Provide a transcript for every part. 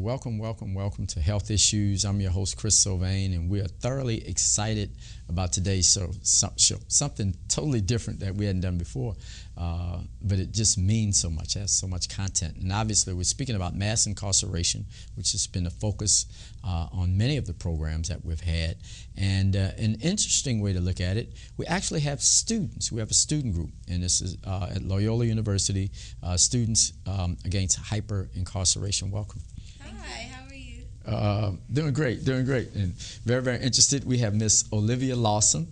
welcome, welcome, welcome to Health Issues. I'm your host, Chris Sylvain, and we are thoroughly excited about today's show. Something totally different that we hadn't done before, but it just means so much. It has so much content. And obviously, we're speaking about mass incarceration, which has been a focus on many of the programs that we've had. And an interesting way to look at it, we actually have students. We have a student group, and this is at Loyola University, students Against Hyper-Incarceration. Welcome. Hi, how are you? Doing great, and very, very interested. We have Miss Olivia Lawson,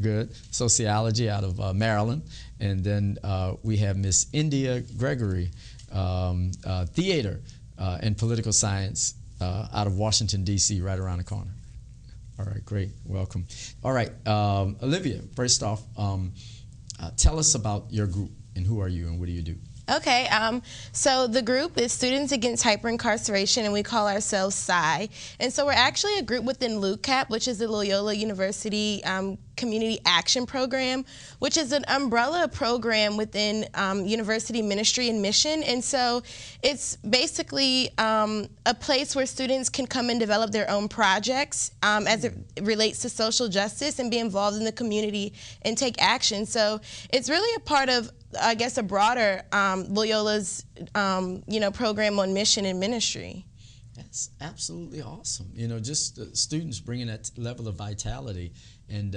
good, sociology out of Maryland, and then we have Miss India Gregory, theater and political science out of Washington, D.C., right around the corner. All right, great, welcome. All right, Olivia, first off, tell us about your group and who are you and what do you do? Okay, so the group is Students Against Hyper-Incarceration, and we call ourselves SCI. And so we're actually a group within LUCAP, which is the Loyola University Community Action Program, which is an umbrella program within university ministry and mission. And so it's basically a place where students can come and develop their own projects as it relates to social justice and be involved in the community and take action. So it's really a part of, I guess, a broader Loyola's program on mission and ministry. That's absolutely awesome. You know, just students bringing that level of vitality, and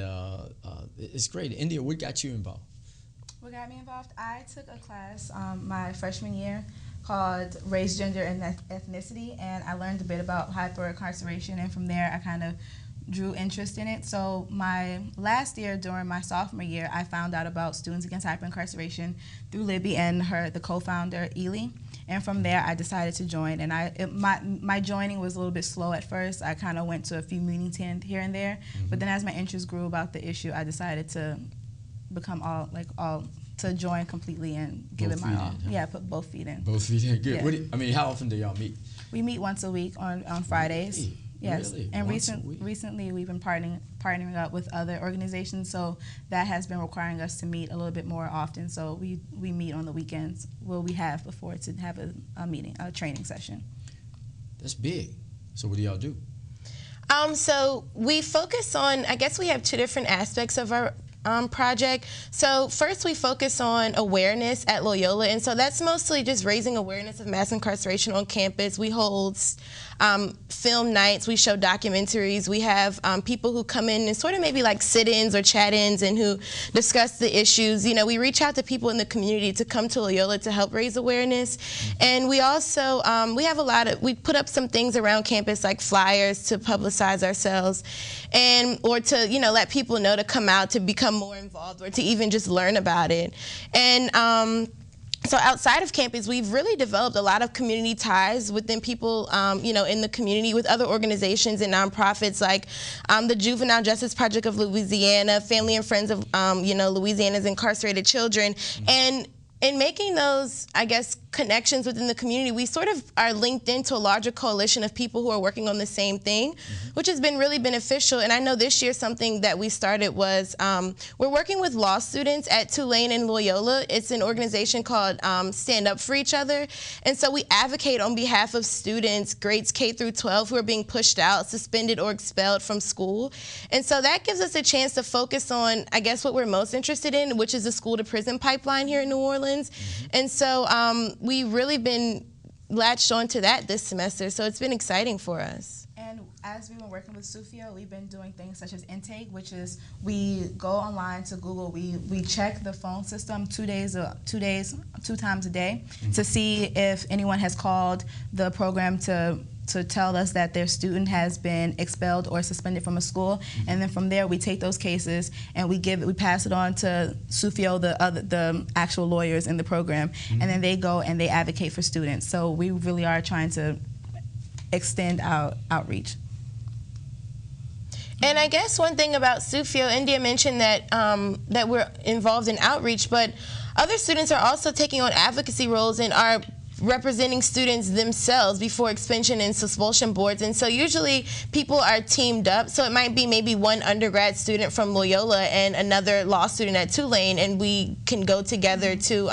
it's great. India, what got you involved? What got me involved? I took a class my freshman year called Race, Gender, and Ethnicity, and I learned a bit about hyper-incarceration, and from there I kind of drew interest in it. So my last year, during my sophomore year, I found out about Students Against Hyper-Incarceration through Libby and the co-founder, Ely. And from there, I decided to join. And my joining was a little bit slow at first. I kind of went to a few meetings here and there. But then as my interest grew about the issue, I decided to become to join completely and give it my all. Yeah, put both feet in. Both feet in, good. Yeah. I mean, how often do y'all meet? We meet once a week on Fridays. Really? Yes, really? And recently we've been partnering up with other organizations, so that has been requiring us to meet a little bit more often. So we meet on the weekends. Well, we have before to have a training session. That's big. So what do y'all do? So we focus on, I guess we have two different aspects of our project. So first we focus on awareness at Loyola, and so that's mostly just raising awareness of mass incarceration on campus. We hold film nights, we show documentaries, we have people who come in and sort of maybe like sit-ins or chat-ins and who discuss the issues. You know, we reach out to people in the community to come to Loyola to help raise awareness. And we also, we put up some things around campus like flyers to publicize ourselves or to, let people know to come out to become more involved or to even just learn about it. And so outside of campus, we've really developed a lot of community ties within people, in the community with other organizations and nonprofits like the Juvenile Justice Project of Louisiana, Family and Friends of, Louisiana's Incarcerated Children. And in making those, I guess, connections within the community, we sort of are linked into a larger coalition of people who are working on the same thing, which has been really beneficial. And I know this year something that we started was we're working with law students at Tulane and Loyola. It's an organization called Stand Up for Each Other. And so we advocate on behalf of students, grades K through 12, who are being pushed out, suspended, or expelled from school. And so that gives us a chance to focus on, I guess, what we're most interested in, which is the school-to-prison pipeline here in New Orleans. And so we've really been latched onto that this semester, so it's been exciting for us. And as we've been working with Sufio, we've been doing things such as intake, which is we go online to Google, we check the phone system 2 times a day to see if anyone has called the program to tell us that their student has been expelled or suspended from a school, and then from there we take those cases and we pass it on to Sufio, the actual lawyers in the program, and then they go and they advocate for students. So we really are trying to extend our outreach. And I guess one thing about Sufio, India mentioned that that we're involved in outreach, but other students are also taking on advocacy roles and are representing students themselves before expansion and expulsion boards. And so usually people are teamed up. So it might be maybe one undergrad student from Loyola and another law student at Tulane, and we can go together to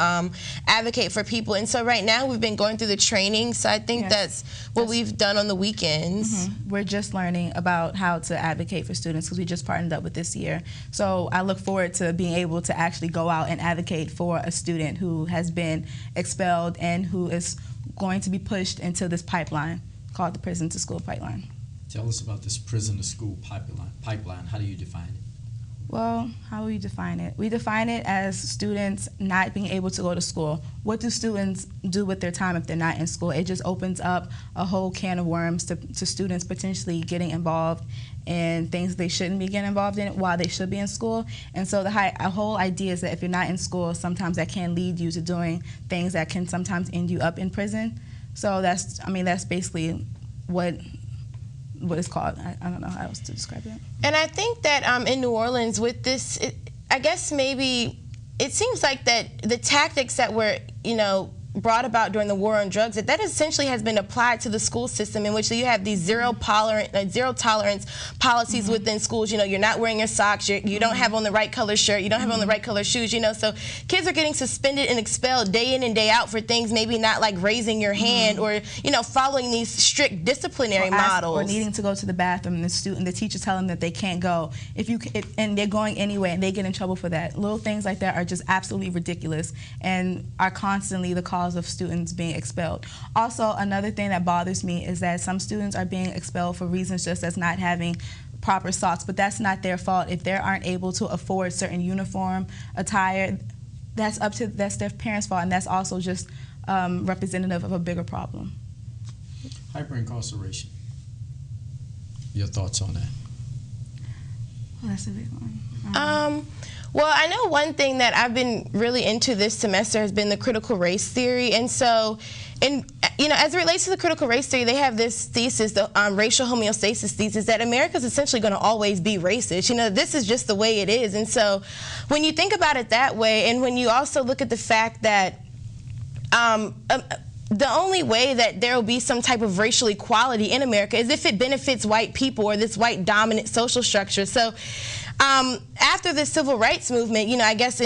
advocate for people. And so right now we've been going through the training. So I think that's what we've done on the weekends. We're just learning about how to advocate for students because we just partnered up with this year. So I look forward to being able to actually go out and advocate for a student who has been expelled and who is going to be pushed into this pipeline called the prison to school pipeline. Tell us about this prison to school pipeline. How do you define it? Well, how do we define it? We define it as students not being able to go to school. What do students do with their time if they're not in school? It just opens up a whole can of worms to students potentially getting involved in things they shouldn't be getting involved in while they should be in school. And so the whole idea is that if you're not in school, sometimes that can lead you to doing things that can sometimes end you up in prison. So that's basically what it's called. I don't know how else to describe it. And I think that in New Orleans with this, I guess maybe it seems like that the tactics that were, brought about during the war on drugs, that essentially has been applied to the school system, in which you have these zero tolerance policies within schools. You're not wearing your socks, you don't have on the right color shirt, you don't have on the right color shoes, so kids are getting suspended and expelled day in and day out for things maybe not like raising your hand or following these strict disciplinary models, or needing to go to the bathroom and the teacher telling them that they can't go and they're going anyway and they get in trouble for that. Little things like that are just absolutely ridiculous and are constantly the cause of students being expelled. Also, another thing that bothers me is that some students are being expelled for reasons just as not having proper socks, but that's not their fault. If they aren't able to afford certain uniform attire, that's their parents' fault, and that's also just representative of a bigger problem. Hyper-incarceration. Your thoughts on that? Well, that's a big one. Well, I know one thing that I've been really into this semester has been the critical race theory. And so, as it relates to the critical race theory, they have this thesis, the racial homeostasis thesis, that America is essentially going to always be racist. This is just the way it is. And so when you think about it that way, and when you also look at the fact that the only way that there will be some type of racial equality in America is if it benefits white people or this white dominant social structure. So after the civil rights movement, I guess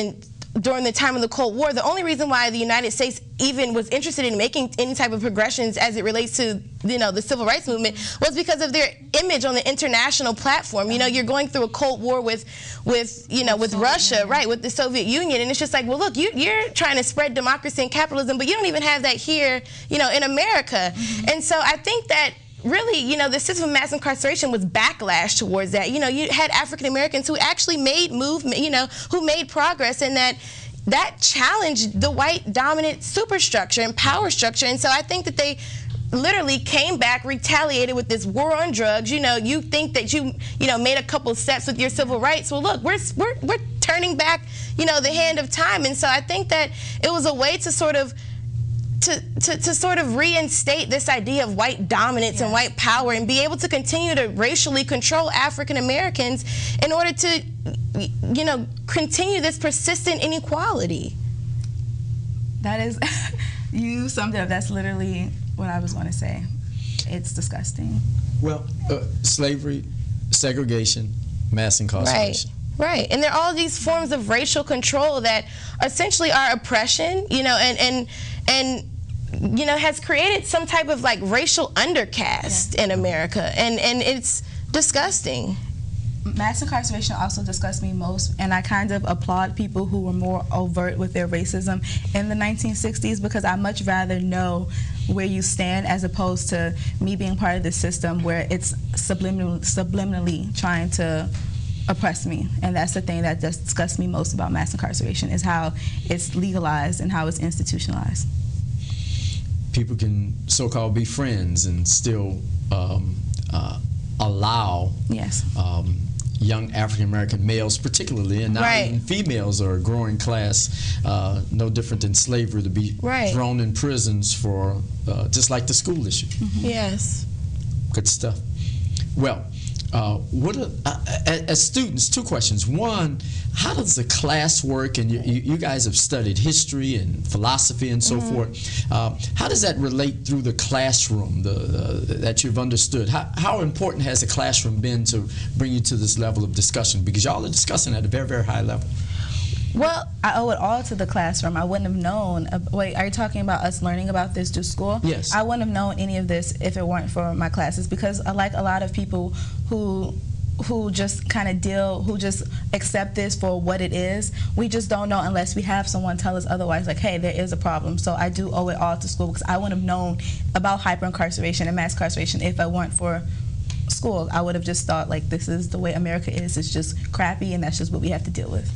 during the time of the Cold War, the only reason why the United States even was interested in making any type of progressions as it relates to, the civil rights movement was because of their image on the international platform. You're going through a Cold War with Russia, right, with the Soviet Union, and it's just like, well, look, you're trying to spread democracy and capitalism, but you don't even have that here, in America. And so I think that really, the system of mass incarceration was backlash towards that. You had African Americans who actually made movement, who made progress, and that challenged the white dominant superstructure and power structure. And so I think that they literally came back, retaliated with this war on drugs. You think that you made a couple steps with your civil rights. Well, look, we're turning back, the hand of time. And so I think that it was a way to sort of reinstate this idea of white dominance and white power, and be able to continue to racially control African Americans in order to, continue this persistent inequality. That is, you summed it up. That's literally what I was going to say. It's disgusting. Well, slavery, segregation, mass incarceration. Right. And there are all these forms of racial control that essentially are oppression, and has created some type of like racial undercast in America, and it's disgusting. Mass incarceration also disgusts me most, and I kind of applaud people who were more overt with their racism in the 1960s, because I much rather know where you stand as opposed to me being part of the system where it's subliminally trying to oppress me. And that's the thing that just disgusts me most about mass incarceration, is how it's legalized and how it's institutionalized. People can so-called be friends and still allow young African-American males particularly, and now even females are a growing class, no different than slavery, to be thrown in prisons for just like the school issue. Yes. Good stuff. Well, As students, two questions. One, how does the class work? And you guys have studied history and philosophy and so forth. How does that relate through the classroom that you've understood? How important has the classroom been to bring you to this level of discussion? Because y'all are discussing at a very, very high level. Well, I owe it all to the classroom. I wouldn't have known. Wait, are you talking about us learning about this through school? Yes. I wouldn't have known any of this if it weren't for my classes, because like a lot of people who just who just accept this for what it is, we just don't know unless we have someone tell us otherwise, like, hey, there is a problem. So I do owe it all to school, because I wouldn't have known about hyper-incarceration and mass incarceration if it weren't for school. I would have just thought, like, this is the way America is. It's just crappy, and that's just what we have to deal with.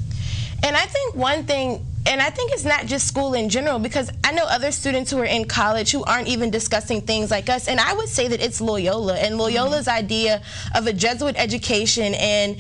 And I think one thing, and I think it's not just school in general, because I know other students who are in college who aren't even discussing things like us, and I would say that it's Loyola and Loyola's idea of a Jesuit education, and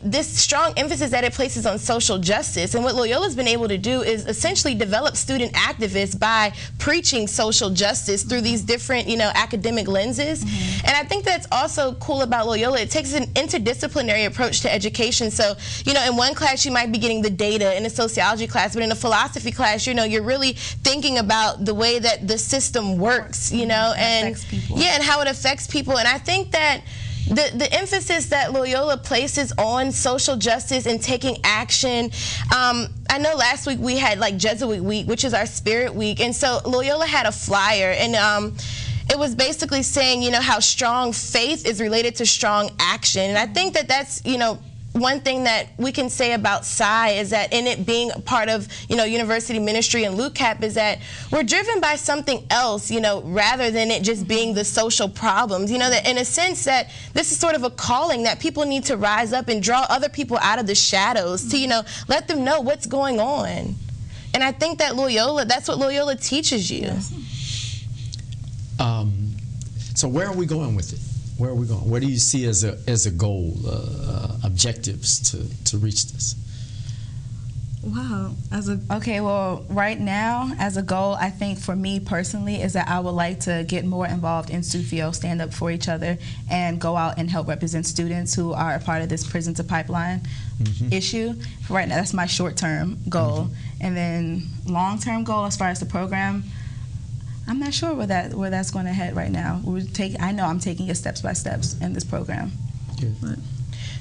this strong emphasis that it places on social justice. And what Loyola's been able to do is essentially develop student activists by preaching social justice through these different academic lenses. And I think that's also cool about Loyola. It takes an interdisciplinary approach to education. So in one class you might be getting the data, in a sociology class, but in a philosophy class, you're really thinking about the way that the system works, and affects people. Yeah, and how it affects people. And I think that the emphasis that Loyola places on social justice and taking action, I know last week we had like Jesuit Week, which is our Spirit Week, and so Loyola had a flyer, and it was basically saying, how strong faith is related to strong action. And I think that that's, one thing that we can say about Psi is that in it being part of, university ministry and LUCAP, is that we're driven by something else, rather than it just being the social problems. That in a sense that this is sort of a calling that people need to rise up and draw other people out of the shadows to, let them know what's going on. And I think that that's what Loyola teaches you. Yes. So where are we going with it? Where are we going? What do you see as a goal, objectives to reach this? Wow. Well, right now, as a goal, I think for me personally is that I would like to get more involved in Sufio, stand up for each other, and go out and help represent students who are a part of this prison to pipeline issue. Right now, that's my short-term goal. And then long-term goal, as far as the program, I'm not sure where that's going to head right now. I know I'm taking it steps by steps in this program. Good.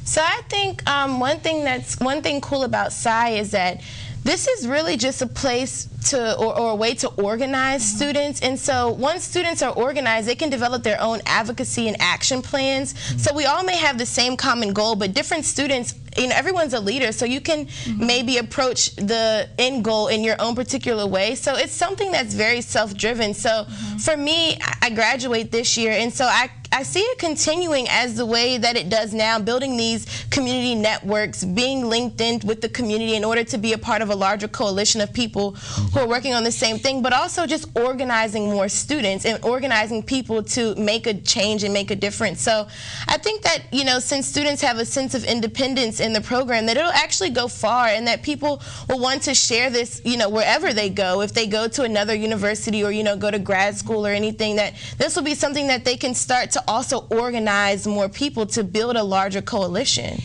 So I think one thing cool about Psi is that this is really just a place or a way to organize students. And so once students are organized, they can develop their own advocacy and action plans. So we all may have the same common goal, but different students, everyone's a leader, so you can maybe approach the end goal in your own particular way. So it's something that's very self-driven. So for me, I graduate this year, and so I see it continuing as the way that it does now, building these community networks, being linked in with the community in order to be a part of a larger coalition of people who are working on the same thing, but also just organizing more students and organizing people to make a change and make a difference. So I think that, since students have a sense of independence in the program, that it'll actually go far, and that people will want to share this, wherever they go. If they go to another university or, go to grad school or anything, that this will be something that they can start to also organize more people to build a larger coalition.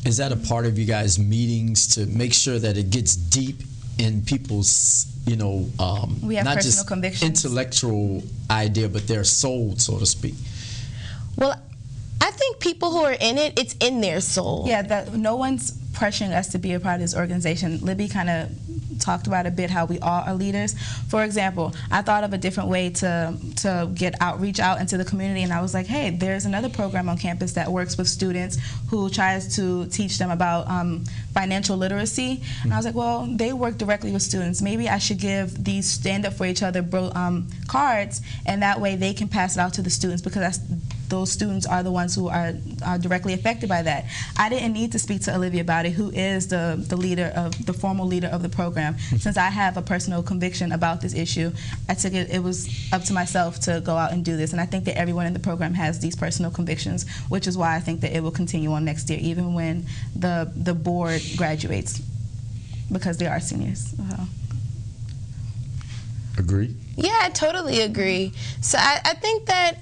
Is that a part of you guys' meetings to make sure that it gets deep in people's, we have not personal just convictions. Intellectual idea, but their soul, so to speak? Well, I think people who are in it, it's in their soul. Yeah, no one's pressuring us to be a part of this organization. Libby kind of talked about a bit how we all are leaders. For example, I thought of a different way to get outreach out into the community, and I was like, hey, there's another program on campus that works with students who tries to teach them about financial literacy. And I was like, well, they work directly with students. Maybe I should give these stand up for each other cards, and that way they can pass it out to the students, because those students are the ones who are directly affected by that. I didn't need to speak to Olivia about it, who is the formal leader of the program. Since I have a personal conviction about this issue, I took it was up to myself to go out and do this. And I think that everyone in the program has these personal convictions, which is why I think that it will continue on next year, even when the board graduates, because they are seniors. Agree? Yeah, I totally agree. So I think that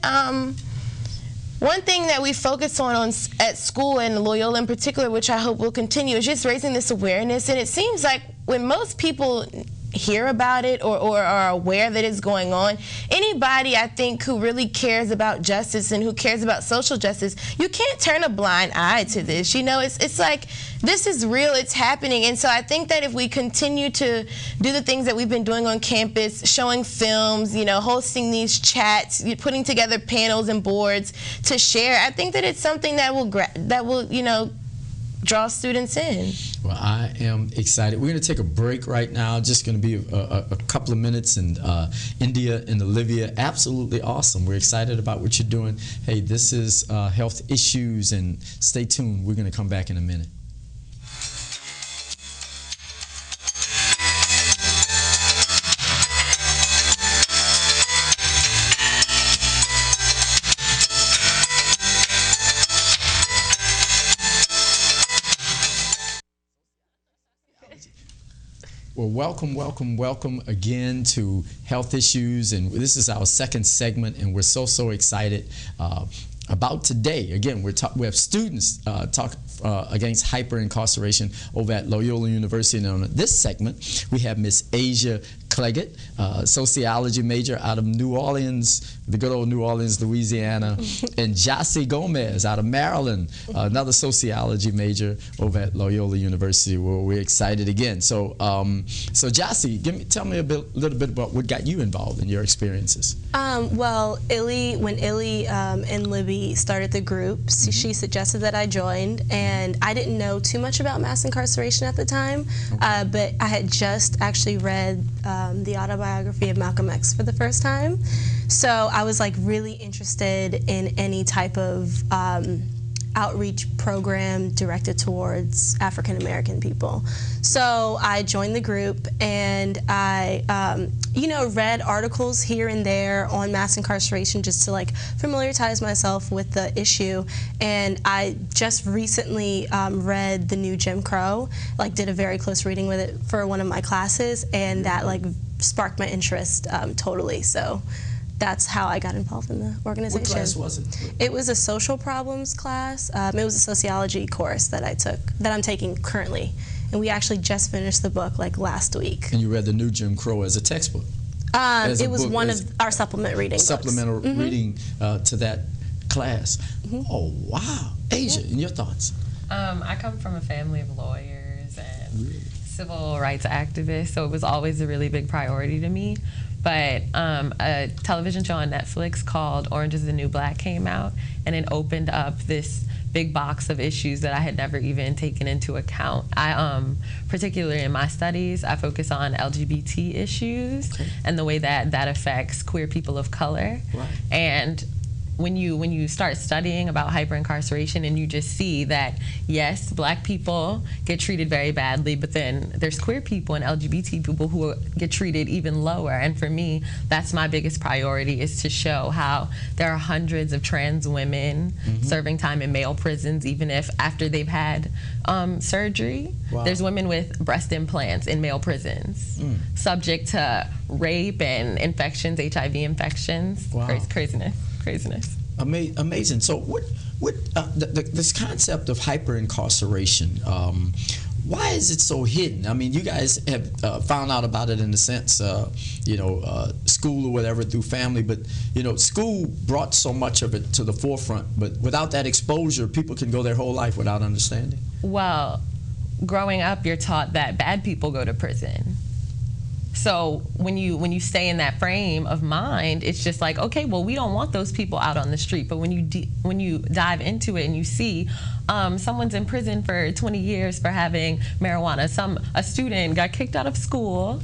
one thing that we focus on at school, and Loyola in particular, which I hope will continue, is just raising this awareness. And it seems like when most people hear about it or are aware that it's going on, anybody I think who really cares about justice and who cares about social justice, you can't turn a blind eye to this. You know, it's like, this is real, it's happening. And so I think that if we continue to do the things that we've been doing on campus, showing films, you know, hosting these chats, putting together panels and boards to share, I think that it's something that will you know, draw students in. Well, I am excited. We're going to take a break right now. Just going to be a couple of minutes, and India and Olivia, absolutely awesome. We're excited about what you're doing. Hey, this is Health Issues, and stay tuned. We're going to come back in a minute. Well, welcome again to Health Issues, and this is our second segment, and we're so excited about today. Again, we have students talk against hyper-incarceration over at Loyola University, and on this segment, we have Miss Asia Cleggett, sociology major out of New Orleans, the good old New Orleans, Louisiana, and Gyasi Gomez out of Maryland, another sociology major over at Loyola University, where we're excited again. So, so Gyasi, tell me a little bit about what got you involved in your experiences. Well, when Illy and Libby started the group, she suggested that I joined, and I didn't know too much about mass incarceration at the time, but I had just actually read the autobiography of Malcolm X for the first time. So I was like really interested in any type of outreach program directed towards African American people. So I joined the group, and I you know, read articles here and there on mass incarceration just to like familiarize myself with the issue. And I just recently read The New Jim Crow, like did a very close reading with it for one of my classes, and that like sparked my interest totally. So that's how I got involved in the organization. What class was it? It was a social problems class. It was a sociology course that I took, that I'm taking currently. And we actually just finished the book like last week. And you read The New Jim Crow as a textbook? It was one of our supplement reading books. Supplemental reading to that class. Oh, wow. Asia, and your thoughts? I come from a family of lawyers and civil rights activists, so it was always a really big priority to me. But a television show on Netflix called Orange is the New Black came out, and it opened up this big box of issues that I had never even taken into account. Particularly in my studies, I focus on LGBT issues and the way that affects queer people of color. Right. And when you start studying about hyper-incarceration, and you just see that, yes, black people get treated very badly, but then there's queer people and LGBT people who get treated even lower. And for me, that's my biggest priority, is to show how there are hundreds of trans women serving time in male prisons, even if after they've had surgery. Wow. There's women with breast implants in male prisons, subject to rape and infections, HIV infections. Wow. Craziness. Amazing. So this concept of hyper-incarceration, why is it so hidden? I mean, you guys have found out about it in the sense, you know, school or whatever through family, but, you know, school brought so much of it to the forefront, but without that exposure, people can go their whole life without understanding. Well, growing up, you're taught that bad people go to prison. So when you stay in that frame of mind, it's just like, okay, well, we don't want those people out on the street. But when you dive into it and you see someone's in prison for 20 years for having marijuana, a student got kicked out of school,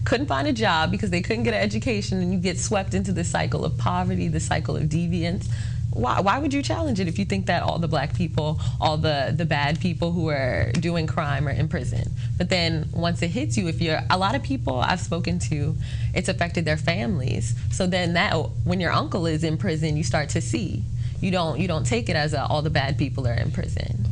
couldn't find a job because they couldn't get an education, and you get swept into the cycle of poverty, the cycle of deviance. Why would you challenge it if you think that all the black people, all the bad people who are doing crime are in prison? But then once it hits you, a lot of people I've spoken to, it's affected their families. So then when your uncle is in prison, you start to see. You don't take it as all the bad people are in prison.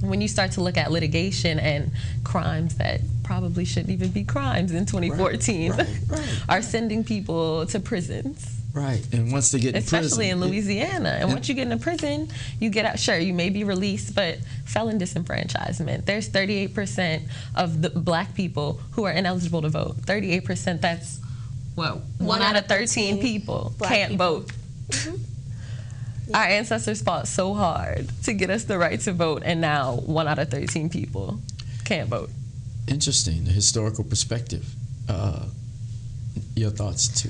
When you start to look at litigation and crimes that probably shouldn't even be crimes in 2014, right. are sending people to prisons. Right, and once they get in prison, especially in Louisiana, and once you get into prison, you get out. Sure, you may be released, but felon disenfranchisement. There's 38% of the black people who are ineligible to vote. 38%. That's what, one out of 13 people can't vote. Mm-hmm. Our ancestors fought so hard to get us the right to vote, and now 1 out of 13 people can't vote. Interesting, the historical perspective. Your thoughts too?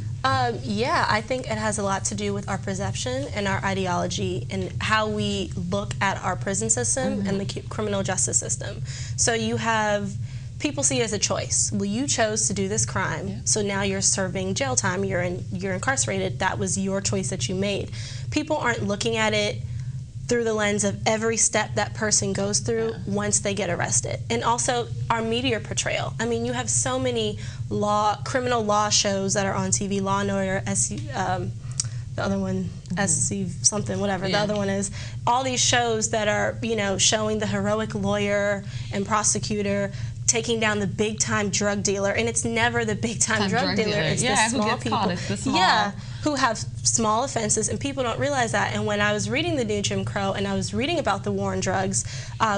Yeah, I think it has a lot to do with our perception and our ideology and how we look at our prison system and the criminal justice system. So you have people see it as a choice. Well, you chose to do this crime, so now you're serving jail time. You're incarcerated. That was your choice that you made. People aren't looking at it through the lens of every step that person goes through once they get arrested. And also our media portrayal. I mean, you have so many criminal law shows that are on TV, Law and Order, the other one, SC something, whatever the other one is. All these shows that are, showing the heroic lawyer and prosecutor taking down the big-time drug dealer, and it's never the big-time drug dealer. It's the small people. It's the small. Yeah, who have small offenses, and people don't realize that. And when I was reading the new Jim Crow, and I was reading about the war on drugs,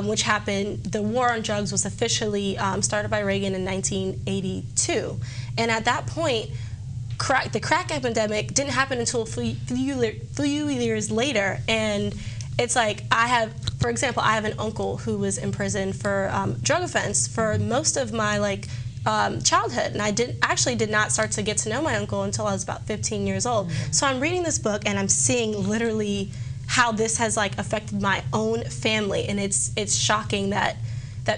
which happened, the war on drugs was officially started by Reagan in 1982, and at that point, the crack epidemic didn't happen until a few years later, and it's like for example, I have an uncle who was in prison for drug offense for most of my childhood, and I did not start to get to know my uncle until I was about 15 years old. So I'm reading this book and I'm seeing literally how this has affected my own family, and it's shocking that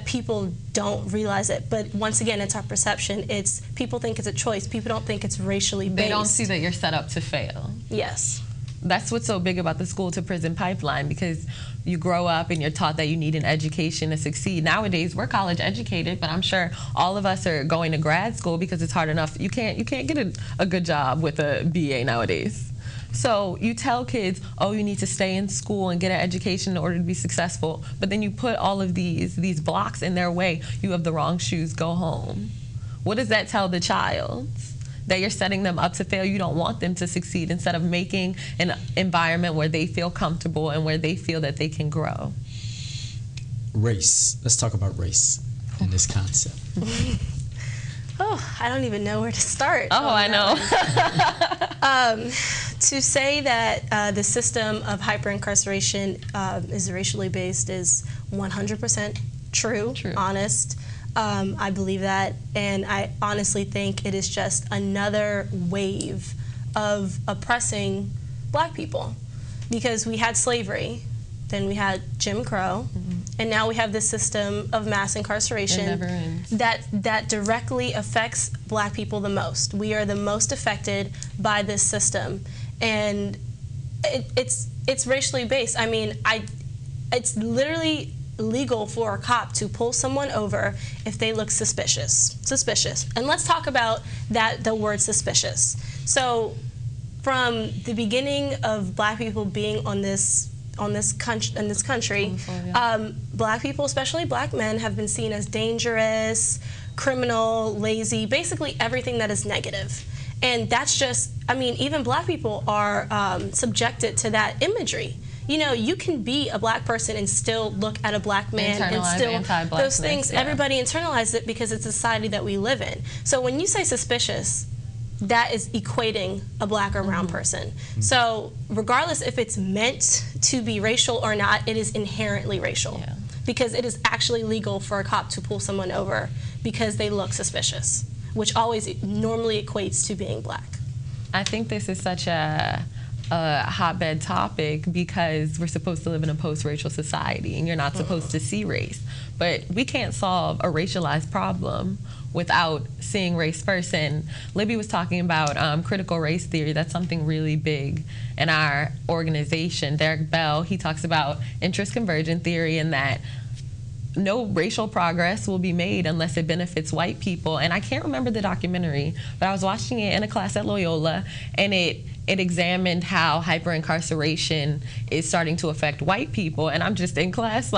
people don't realize it. But once again, it's our perception. It's people think it's a choice. People don't think it's racially based. They don't see that you're set up to fail. Yes. That's what's so big about the school to prison pipeline, because you grow up and you're taught that you need an education to succeed. Nowadays, we're college educated, but I'm sure all of us are going to grad school because it's hard enough. You can't get a good job with a BA nowadays. So you tell kids, oh, you need to stay in school and get an education in order to be successful, but then you put all of these blocks in their way. You have the wrong shoes, go home. What does that tell the child? That you're setting them up to fail. You don't want them to succeed, instead of making an environment where they feel comfortable and where they feel that they can grow. Race. Let's talk about race in this concept. Oh, I don't even know where to start. Oh, I know. To say that the system of hyper-incarceration is racially based is 100% true, honest. I believe that, and I honestly think it is just another wave of oppressing black people, because we had slavery, then we had Jim Crow, and now we have this system of mass incarceration that directly affects black people the most. We are the most affected by this system, and it's racially based. I mean, it's literally legal for a cop to pull someone over if they look suspicious. And let's talk about the word suspicious. So from the beginning of black people being in this country, black people, especially black men, have been seen as dangerous, criminal, lazy, basically everything that is negative. And that's just, even black people are subjected to that imagery. You can be a black person and still look at a black man and still those things. Yeah. Everybody internalizes it because it's a society that we live in. So when you say suspicious, that is equating a black or brown person. So regardless if it's meant to be racial or not, it is inherently racial, because it is actually legal for a cop to pull someone over because they look suspicious, which always normally equates to being black. I think this is such a hotbed topic because we're supposed to live in a post-racial society, and you're not supposed to see race. But we can't solve a racialized problem without seeing race first. And Libby was talking about critical race theory. That's something really big in our organization. Derek Bell, he talks about interest convergent theory, and that no racial progress will be made unless it benefits white people. And I can't remember the documentary, but I was watching it in a class at Loyola, and it examined how hyper-incarceration is starting to affect white people. And I'm just in class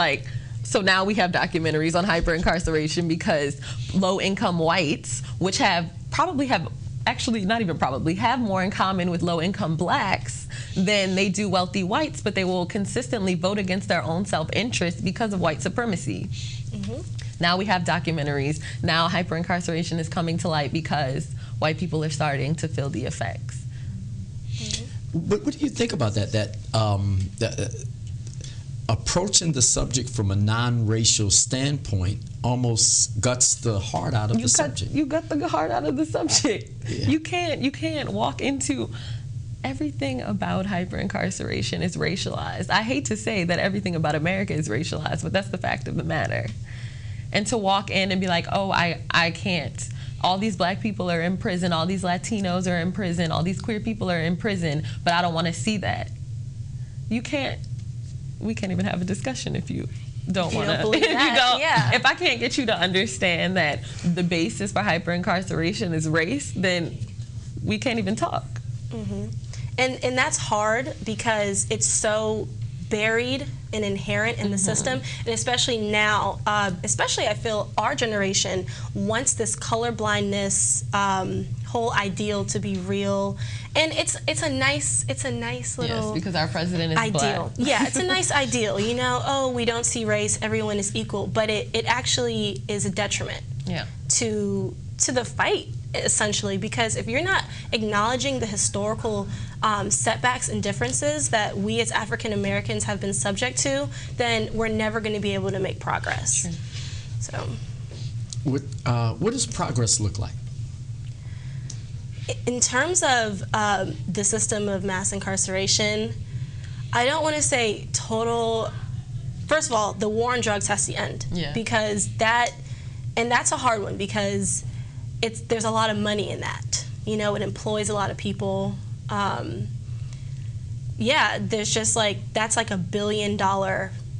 so now we have documentaries on hyper-incarceration because low-income whites, which probably have actually not even probably, have more in common with low-income blacks than they do wealthy whites, but they will consistently vote against their own self-interest because of white supremacy. Now we have documentaries. Now hyper-incarceration is coming to light because white people are starting to feel the effects. But what do you think about that? Approaching the subject from a non-racial standpoint almost guts the heart out of the subject. You gut the heart out of the subject. Yeah. You can't walk into everything about hyper-incarceration is racialized. I hate to say that everything about America is racialized, but that's the fact of the matter. And to walk in and be like, oh, I can't. All these black people are in prison, all these Latinos are in prison, all these queer people are in prison, but I don't want to see that. We can't even have a discussion if you don't want to. If I can't get you to understand that the basis for hyper-incarceration is race, then we can't even talk. And that's hard because it's so buried and inherent in the system, and especially now, especially I feel our generation wants this colorblindness whole ideal to be real, and it's a nice little because our president is ideal. black. Yeah, it's a nice ideal. You know, oh, we don't see race, everyone is equal, but it actually is a detriment to the fight, essentially, because if you're not acknowledging the historical setbacks and differences that we as African Americans have been subject to, then we're never going to be able to make progress. True. So, what does progress look like? In terms of the system of mass incarceration, I don't want to say total. First of all, the war on drugs has to end, because that's a hard one because there's a lot of money in that. You know, it employs a lot of people. There's just that's like $1 billion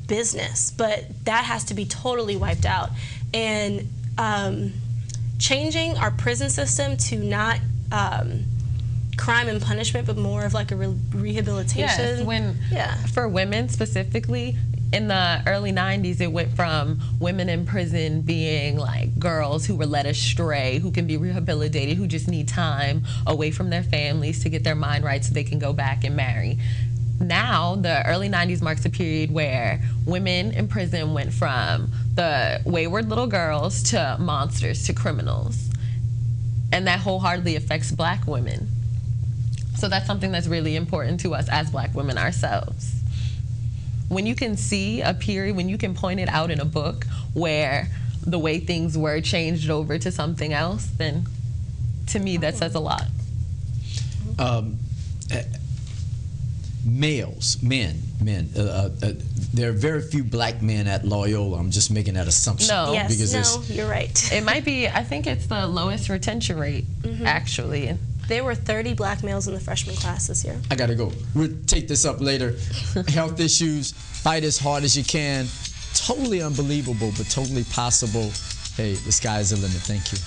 business, but that has to be totally wiped out. And changing our prison system to not crime and punishment, but more of like a rehabilitation. Yes, for women specifically, in the early 90s, it went from women in prison being like girls who were led astray, who can be rehabilitated, who just need time away from their families to get their mind right so they can go back and marry. Now, the early 90s marks a period where women in prison went from the wayward little girls to monsters to criminals. And that wholeheartedly affects black women. So that's something that's really important to us as black women ourselves. When you can see a period, when you can point it out in a book where the way things were changed over to something else, then to me that says a lot. Men. There are very few black men at Loyola. I'm just making that assumption. You're right. It might be, I think it's the lowest retention rate, actually. There were 30 black males in the freshman class this year. I gotta go. We'll take this up later. Health issues, fight as hard as you can. Totally unbelievable, but totally possible. Hey, the sky's the limit. Thank you.